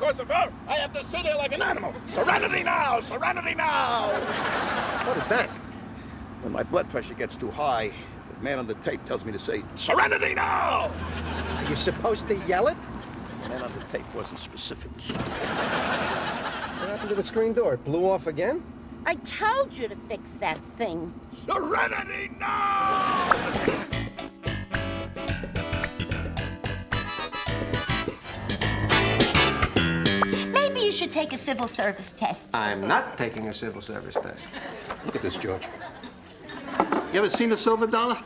because of her, I have to sit here like an animal. Serenity now! Serenity now! What is that? When my blood pressure gets too high, the man on the tape tells me to say, Serenity now! Are you supposed to yell it? The man on the tape wasn't specific. What happened to the screen door? It blew off again? I told you to fix that thing. Serenity now! Maybe you should take a civil service test. I'm not taking a civil service test. Look at this, George. You ever seen a silver dollar?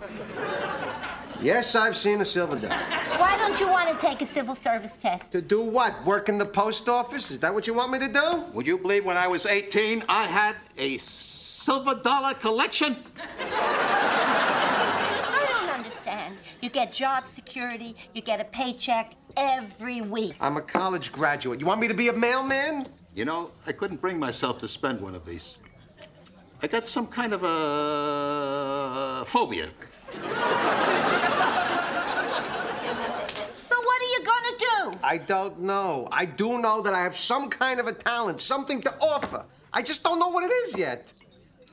Yes, I've seen a silver dollar. Why don't you want to take a civil service test? To do what? Work in the post office? Is that what you want me to do? Would you believe when I was 18, I had a silver dollar collection? I don't understand. You get job security, you get a paycheck every week. I'm a college graduate. You want me to be a mailman? You know, I couldn't bring myself to spend one of these. I got some kind of a phobia. So what are you gonna do? I don't know. I do know that I have some kind of a talent, something to offer. I just don't know what it is yet.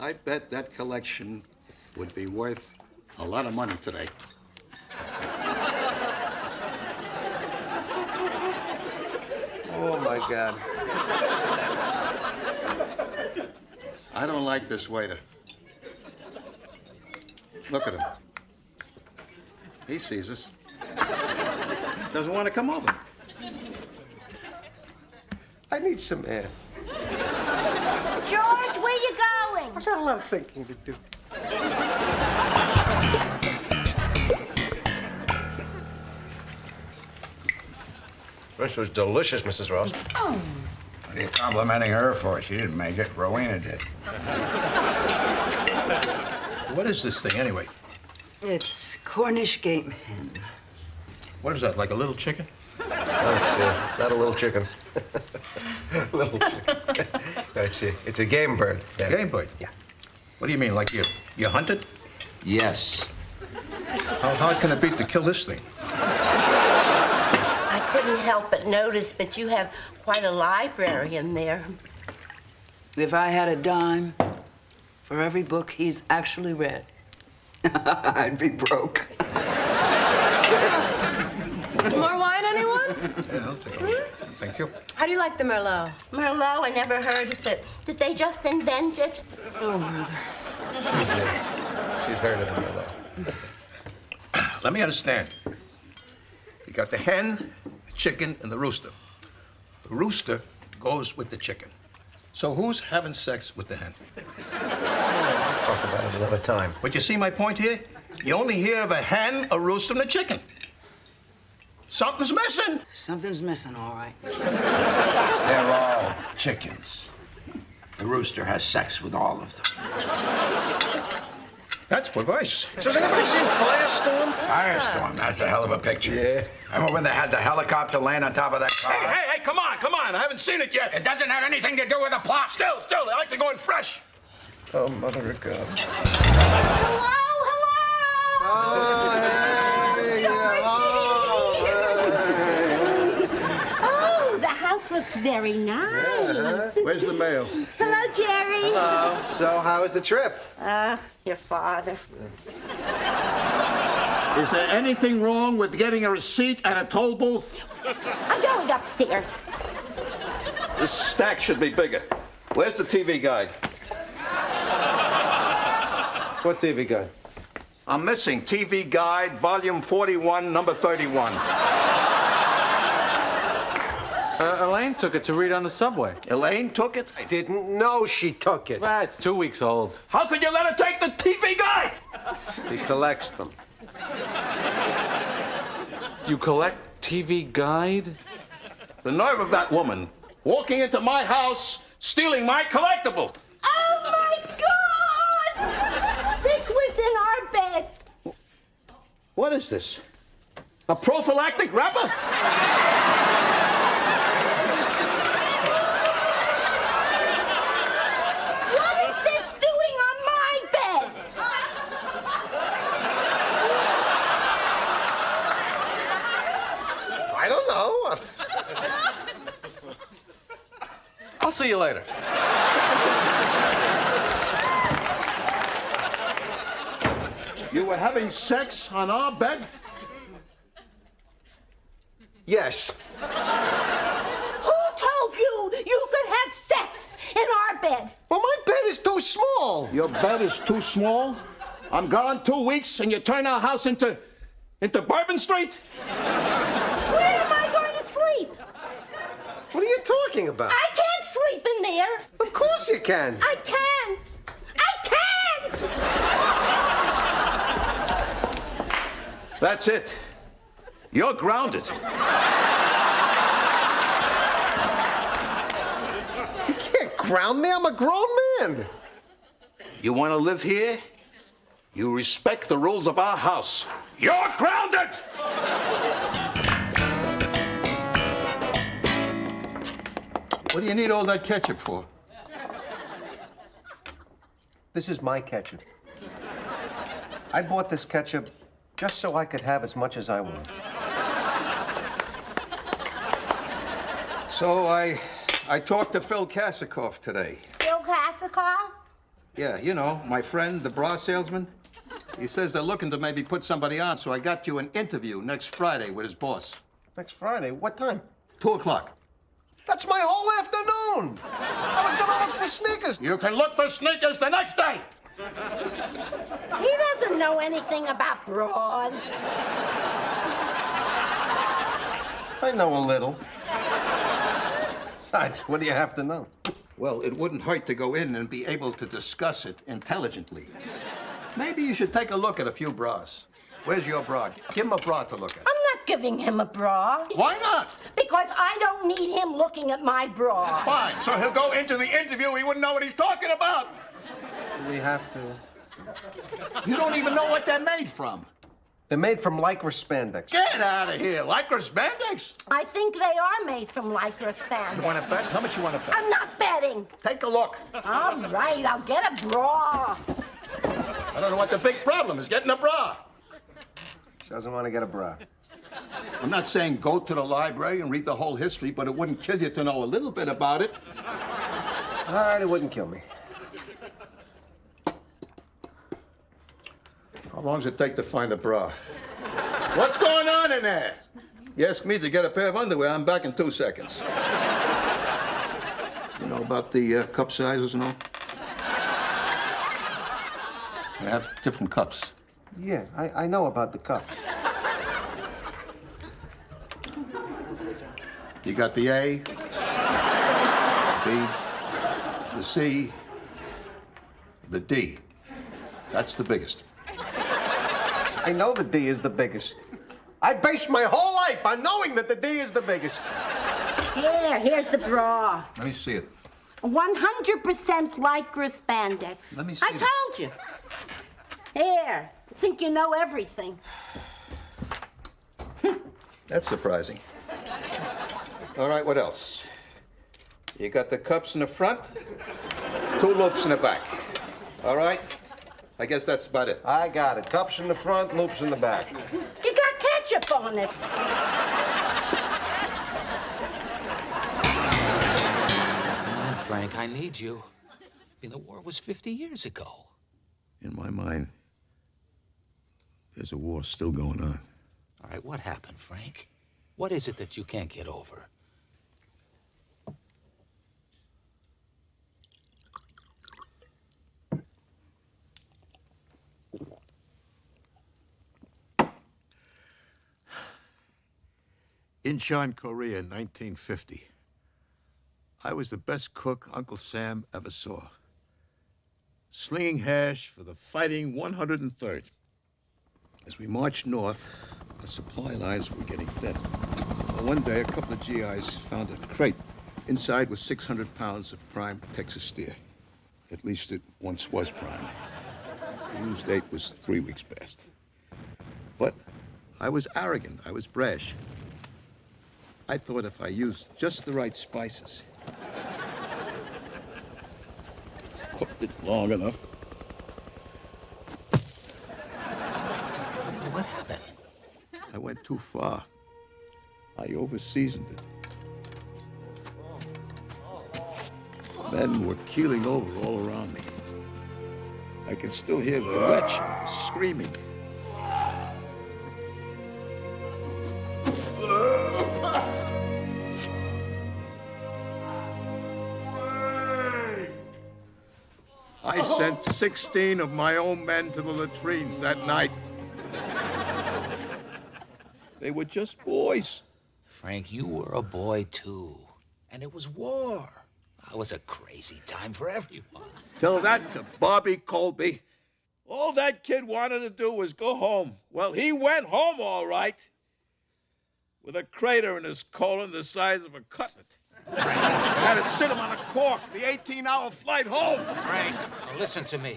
I bet that collection would be worth a lot of money today. Oh, my God. I don't like this waiter. Look at him. He sees us. Doesn't want to come over. I need some air. George, where you going? I got a lot of thinking to do. This was delicious, Mrs. Ross. Oh. What are you complimenting her for? She didn't make it. Rowena did. What is this thing, anyway? It's Cornish game hen. What is that, like a little chicken? Oh, it's not a little chicken. Little chicken. No, it's a game bird. Yeah. Game bird? Yeah. What do you mean, like you hunted? Yes. How hard can it be to kill this thing? I couldn't help but notice, but you have quite a library in there. If I had a dime for every book he's actually read, I'd be broke. More wine, anyone? Yeah, I'll take a look. Thank you. How do you like the Merlot? Merlot, I never heard of it. Did they just invent it? Oh, brother. She's heard of the Merlot. Let me understand. You got the hen, the chicken, and the rooster. The rooster goes with the chicken. So who's having sex with the hen? Talk about it another time. But you see my point here? You only hear of a hen, a rooster, and a chicken. Something's missing. Something's missing, all right. They're all chickens. The rooster has sex with all of them. That's perverse. So has anybody seen Firestorm? Firestorm, that's a hell of a picture. Yeah. Remember when they had the helicopter land on top of that car? Hey, come on. I haven't seen it yet. It doesn't have anything to do with the plot. Still, I like to go in fresh. Oh, mother of God. Hello? Oh, the house looks very nice. Where's the mail? Hello, Jerry. Hello. So how was the trip? Your father. Is there anything wrong with getting a receipt at a toll booth? I'm going upstairs. This stack should be bigger. Where's the TV guide? What TV guy? I'm missing TV guide, volume 41, number 31. Elaine took it to read on the subway. Elaine took it? I didn't know she took it. Ah, it's 2 weeks old. How could you let her take the TV guide? He collects them. You collect TV guide? The nerve of that woman walking into my house, stealing my collectible. Oh, my God! This was in our bed. What is this? A prophylactic wrapper? What is this doing on my bed? I don't know. I'll see you later. You were having sex on our bed? Yes. Who told you you could have sex in our bed? Well, my bed is too small. Your bed is too small? I'm gone 2 weeks and you turn our house into Bourbon Street? Where am I going to sleep? What are you talking about? I can't sleep in there. Of course you can. I can't. I can't. That's it. You're grounded. You can't ground me. I'm a grown man. You want to live here? You respect the rules of our house. You're grounded! What do you need all that ketchup for? This is my ketchup. I bought this ketchup just so I could have as much as I want. So I talked to Phil Kasikoff today. Bill Kasikoff? Yeah, you know, my friend, the bra salesman. He says they're looking to maybe put somebody on, so I got you an interview next Friday with his boss. Next Friday? What time? 2 o'clock. That's my whole afternoon. I was gonna look for sneakers. You can look for sneakers the next day. He doesn't know anything about bras. I know a little. Besides, what do you have to know? Well, it wouldn't hurt to go in and be able to discuss it intelligently. Maybe you should take a look at a few bras. Where's your bra? Give him a bra to look at. I'm not giving him a bra. Why not? Because I don't need him looking at my bra. Fine, so he'll go into the interview, he wouldn't know what he's talking about. We have to. You don't even know what they're made from. They're made from lycra spandex. Get out of here. Lycra spandex? I think they are made from lycra You spandex. want to bet? How much you want to bet? I'm not betting. Take a look. All right, I'll get a bra. I don't know what the big problem is, getting a bra. She doesn't want to get a bra. I'm not saying go to the library and read the whole history, but it wouldn't kill you to know a little bit about it. All right, it wouldn't kill me. How long does it take to find a bra? What's going on in there? You ask me to get a pair of underwear, I'm back in 2 seconds. You know about the cup sizes and all? They have different cups. Yeah, I know about the cup. You got the A, B, the C, the D. That's the biggest. I know the D is the biggest. I based my whole life on knowing that the D is the biggest. Here's the bra. Let me see it. 100% lycra spandex. Let me see I it. told you. Here, I think you know everything. That's surprising. All right, what else? You got the cups in the front, 2 loops in the back. All right? I guess that's about it. I got it. Cups in the front, loops in the back. You got ketchup on it. Come on, Frank, I need you. I mean, the war was 50 years ago. In my mind, there's a war still going on. All right, what happened, Frank? What is it that you can't get over? Incheon, Korea, 1950. I was the best cook Uncle Sam ever saw. Slinging hash for the fighting 103rd. As we marched north, the supply lines were getting thin. Well, one day, a couple of GIs found a crate. Inside was 600 pounds of prime Texas steer. At least it once was prime. The use date was 3 weeks past. But I was arrogant. I was brash. I thought if I used just the right spices, cooked it long enough. What happened? I went too far. I over-seasoned it. Men were keeling over all around me. I can still hear the wretch screaming. I sent 16 of my own men to the latrines that night. They were just boys. Frank, you were a boy, too. And it was war. It was a crazy time for everyone. Tell that to Bobby Colby. All that kid wanted to do was go home. Well, he went home all right. With a crater in his colon the size of a cutlet. I had to sit him on a cork the 18-hour flight home. Frank, now listen to me.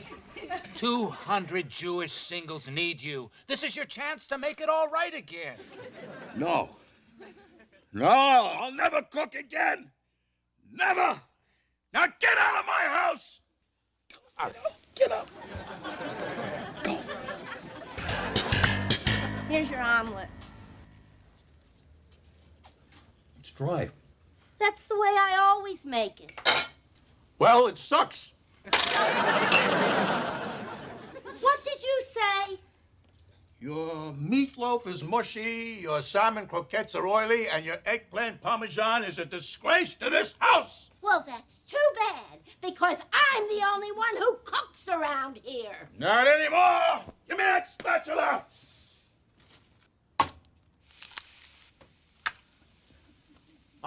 200 Jewish singles need you. This is your chance to make it all right again. No. No, I'll never cook again. Never. Now get out of my house. Get up. Go. Here's your omelet. It's dry. That's the way I always make it. Well, it sucks. What did you say? Your meatloaf is mushy, your salmon croquettes are oily, and your eggplant parmesan is a disgrace to this house. Well, that's too bad, because I'm the only one who cooks around here. Not anymore. Give me that spatula.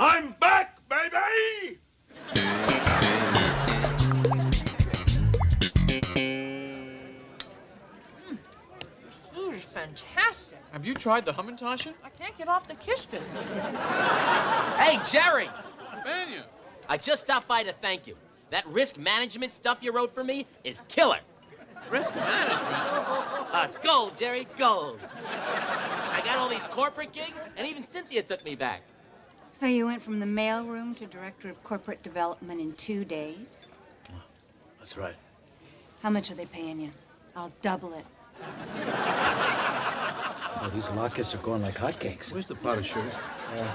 I'm back, baby! Food is fantastic. Have you tried the Hamantaschen? I can't get off the kishkas. Hey, Jerry! Vanya! I just stopped by to thank you. That risk management stuff you wrote for me is killer. Risk management? Oh, it's gold, Jerry, gold. I got all these corporate gigs, and even Cynthia took me back. So you went from the mailroom to director of corporate development in 2 days? That's right. How much are they paying you? I'll double it. Oh, these lockets are going like hotcakes. Where's the pot of sugar? Yeah.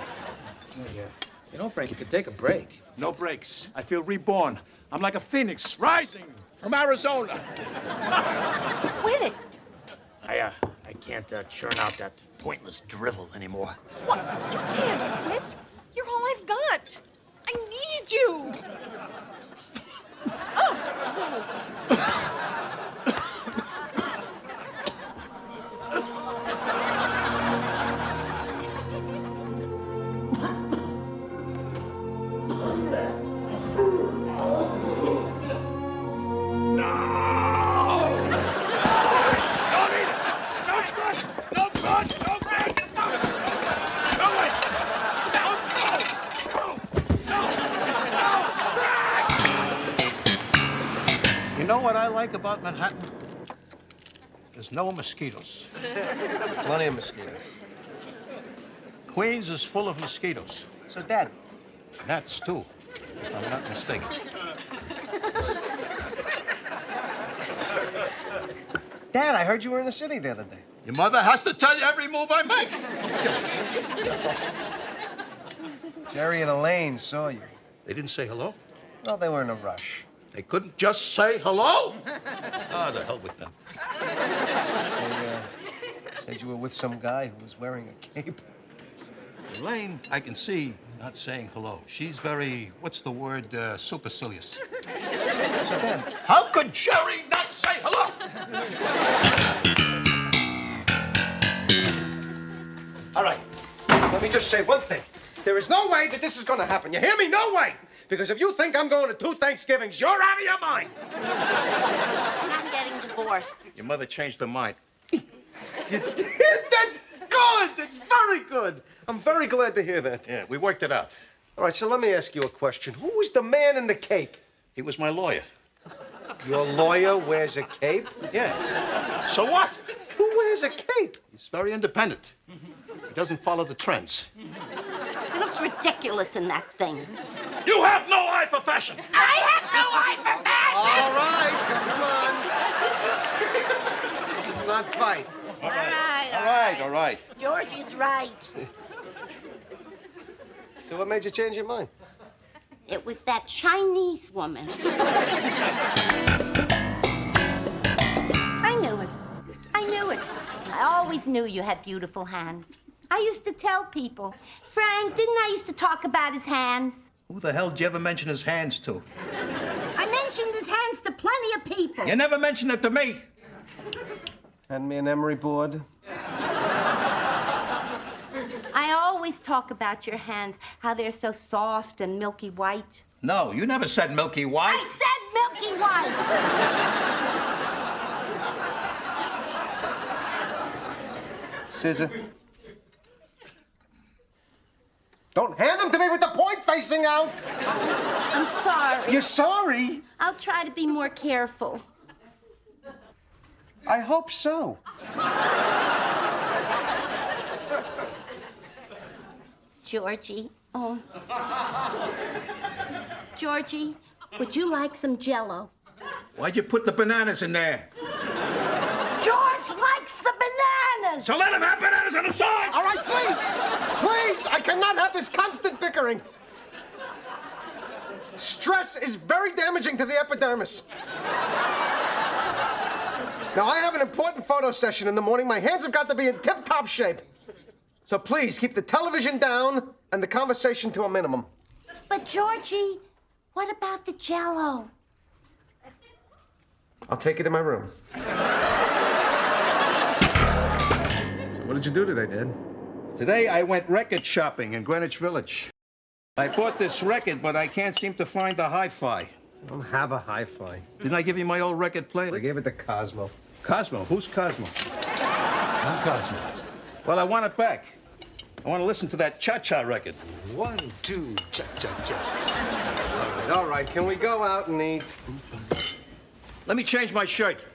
You know, Frank, you could take a break. No breaks. I feel reborn. I'm like a phoenix rising from Arizona. Quit it. I can't churn out that pointless drivel anymore. What? You can't quit. You're all I've got. I need you. You know what I like about Manhattan? There's no mosquitoes. Plenty of mosquitoes. Queens is full of mosquitoes. So, Dad. Gnats, too, if I'm not mistaken. Dad, I heard you were in the city the other day. Your mother has to tell you every move I make. Jerry and Elaine saw you. They didn't say hello? Well, they were in a rush. They couldn't just say hello? Ah, the hell with them. They said you were with some guy who was wearing a cape. Elaine, I can see not saying hello. She's very, what's the word, supercilious. So, Dad, How could Jerry not say hello? all right. Let me just say one thing. There is no way that this is going to happen. You hear me? No way. Because if you think I'm going to 2 Thanksgivings, you're out of your mind. I'm getting divorced. Your mother changed her mind. That's good. That's very good. I'm very glad to hear that. Yeah, we worked it out. All right, so let me ask you a question. Who was the man in the cape? He was my lawyer. Your lawyer wears a cape? Yeah. So what? Who wears a cape? He's very independent. He doesn't follow the trends. He looks ridiculous in that thing. You have no eye for fashion. I have no eye for fashion! All right, come on. Let's not fight. All right. All right. George is right. So what made you change your mind? It was that Chinese woman. I knew it. I knew it. I always knew you had beautiful hands. I used to tell people, Frank, didn't I used to talk about his hands? Who the hell did you ever mention his hands to? I mentioned his hands to plenty of people. You never mentioned it to me. Hand me an emery board. I always talk about your hands, how they're so soft and milky white. No, you never said milky white. I said milky white! Scissor. Don't hand them to me with the point facing out. I'm sorry. You're sorry? I'll try to be more careful. I hope so. Georgie. Oh. Georgie, would you like some Jell-O? Why'd you put the bananas in there? George likes the bananas! So let him have bananas on the side! All right, please! Please! I cannot have this constant bickering. Stress is very damaging to the epidermis. Now, I have an important photo session in the morning. My hands have got to be in tip-top shape. So please, keep the television down and the conversation to a minimum. But, Georgie, what about the Jell-O? I'll take it in my room. So what did you do today, Dad? Today, I went record shopping in Greenwich Village. I bought this record, but I can't seem to find the hi-fi. I don't have a hi-fi. Didn't I give you my old record player? I gave it to Cosmo. Cosmo? Who's Cosmo? I'm Cosmo. Well, I want it back. I want to listen to that cha-cha record. 1, 2, cha-cha-cha. All right. Can we go out and eat? Let me change my shirt.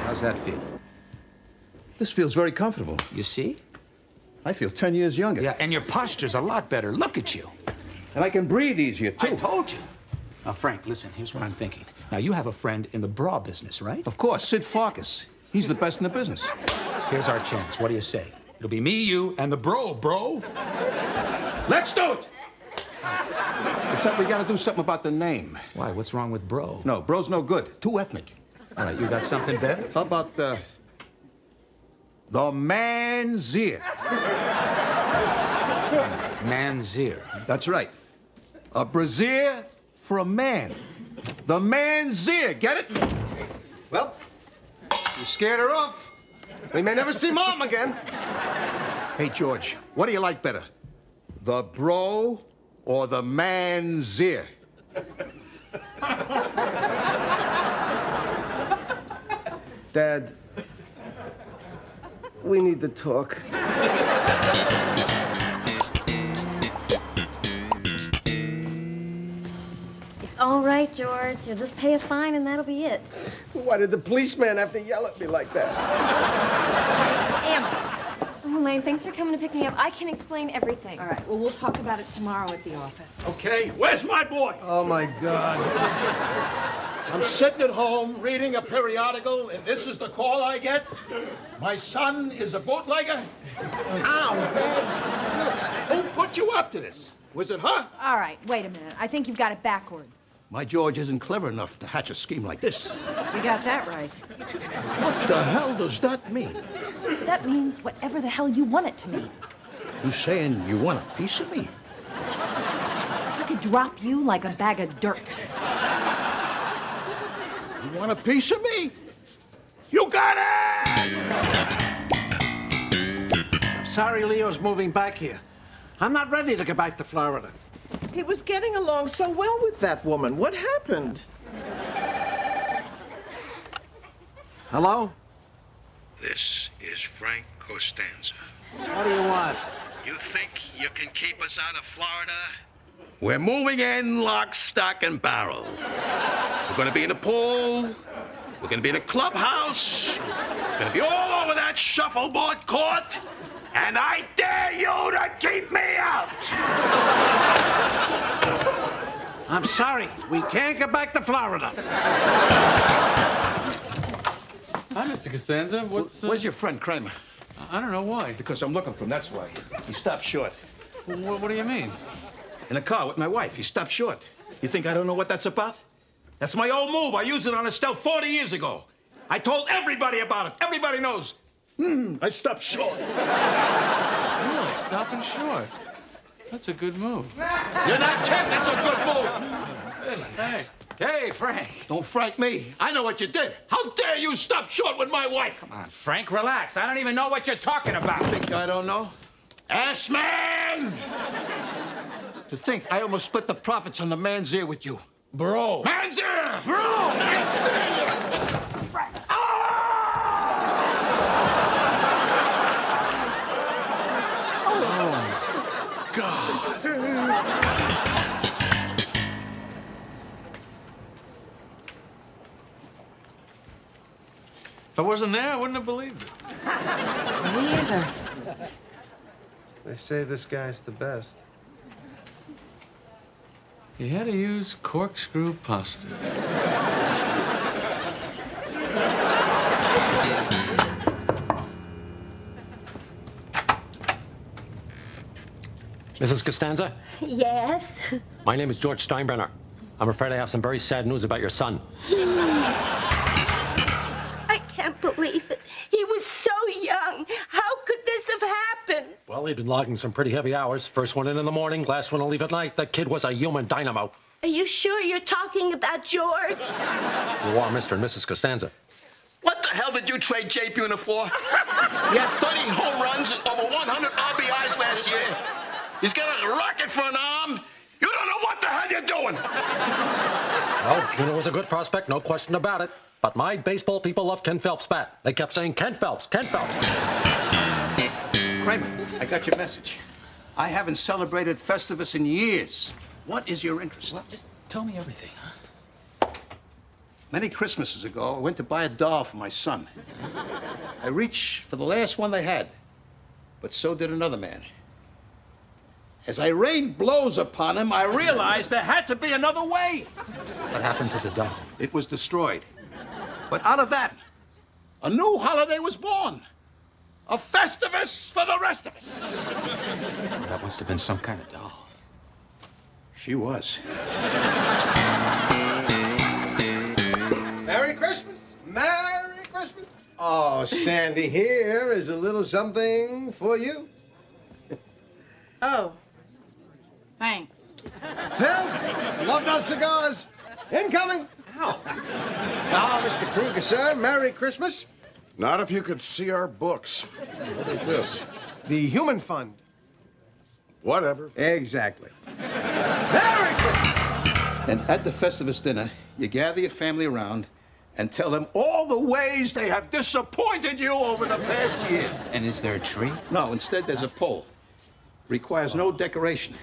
How's that feel? This feels very comfortable. You see? I feel 10 years younger. Yeah, and your posture's a lot better. Look at you. And I can breathe easier, too. I told you. Now, Frank, listen, here's what I'm thinking. Now, you have a friend in the bra business, right? Of course, Sid Farkas. He's the best in the business. Here's our chance. What do you say? It'll be me, you, and the bro. Let's do it! Except we gotta do something about the name. Why? What's wrong with bro? No, bro's no good. Too ethnic. All right, you got something better? How about, the Man's-ear? Man's-ear. That's right. A brassiere for a man. The Man's-ear, get it? Well, you scared her off. We may never see Mom again. Hey, George, what do you like better? The bro or the Man's-ear? Dad, we need to talk. It's all right, George. You'll just pay a fine and that'll be it. Why did the policeman have to yell at me like that? Amber. Oh, Lane, thanks for coming to pick me up. I can explain everything. All right, well, we'll talk about it tomorrow at the office. Okay, where's my boy? Oh, my God. I'm sitting at home reading a periodical, and this is the call I get? My son is a bootlegger? Ow! Who put you up to this? Was it her? All right, wait a minute. I think you've got it backwards. My George isn't clever enough to hatch a scheme like this. You got that right. What the hell does that mean? That means whatever the hell you want it to mean. You saying you want a piece of me? I could drop you like a bag of dirt. You want a piece of me? You got it! Sorry Leo's moving back here. I'm not ready to go back to Florida. He was getting along so well with that woman. What happened? Hello? This is Frank Costanza. What do you want? You think you can keep us out of Florida? We're moving in lock, stock, and barrel. We're gonna be in the pool. We're gonna be in a clubhouse. We're gonna be all over that shuffleboard court. And I dare you to keep me out! I'm sorry. We can't get back to Florida. Hi, Mr. Costanza. Where's your friend, Kramer? I don't know why. Because I'm looking for him, that's why. He stopped short. What do you mean? In a car with my wife. He stopped short. You think I don't know what that's about? That's my old move. I used it on Estelle 40 years ago. I told everybody about it. Everybody knows. I stopped short. Really? Stopping short? That's a good move. You're not kidding. That's a good move. Hey. Hey, Frank. Don't frank me. I know what you did. How dare you stop short with my wife? Come on, Frank, relax. I don't even know what you're talking about. Think I don't know? Ashman! To think I almost split the profits on the man's ear with you. Bro. Man's ear! Bro! Man's ear! God. If I wasn't there, I wouldn't have believed it. Me either. They say this guy's the best. He had to use corkscrew pasta. Mrs. Costanza, Yes? my name is George Steinbrenner. I'm afraid I have some very sad news about your son. I can't believe it. He was so young. How could this have happened? Well, he'd been logging some pretty heavy hours. First one in the morning, last one to leave at night. That kid was a human dynamo. Are you sure you're talking about George? You are Mr. and Mrs. Costanza. What the hell did you trade Jay Buhner for? He had 30 home runs and over 100 RBIs last year. He's got a rocket for an arm. You don't know what the hell you're doing. Well, Buhner was a good prospect, no question about it. But my baseball people love Ken Phelps' bat. They kept saying, Ken Phelps, Ken Phelps. Kramer, I got your message. I haven't celebrated Festivus in years. What is your interest? Well, just tell me everything, huh? Many Christmases ago, I went to buy a doll for my son. I reached for the last one they had, but so did another man. As I rained blows upon him, I realized there had to be another way. What happened to the doll? It was destroyed. But out of that, a new holiday was born. A Festivus for the rest of us. Well, that must have been some kind of doll. She was. Merry Christmas! Merry Christmas! Oh, Sandy, here is a little something for you. Oh. Thanks. Phil, love those cigars. Incoming. Ow. Now, Mr. Kruger, sir, Merry Christmas. Not if you could see our books. What is this? The Human Fund. Whatever. Exactly. Merry Christmas! And at the Festivus dinner, you gather your family around and tell them all the ways they have disappointed you over the past year. And is there a tree? No, instead there's a pole. Requires no decoration.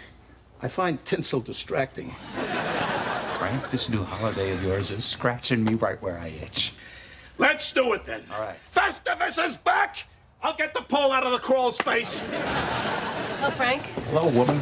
I find tinsel distracting. Frank, this new holiday of yours is scratching me right where I itch. Let's do it then. All right. Festivus is back! I'll get the pole out of the crawl's face. Oh, Frank. Hello, woman.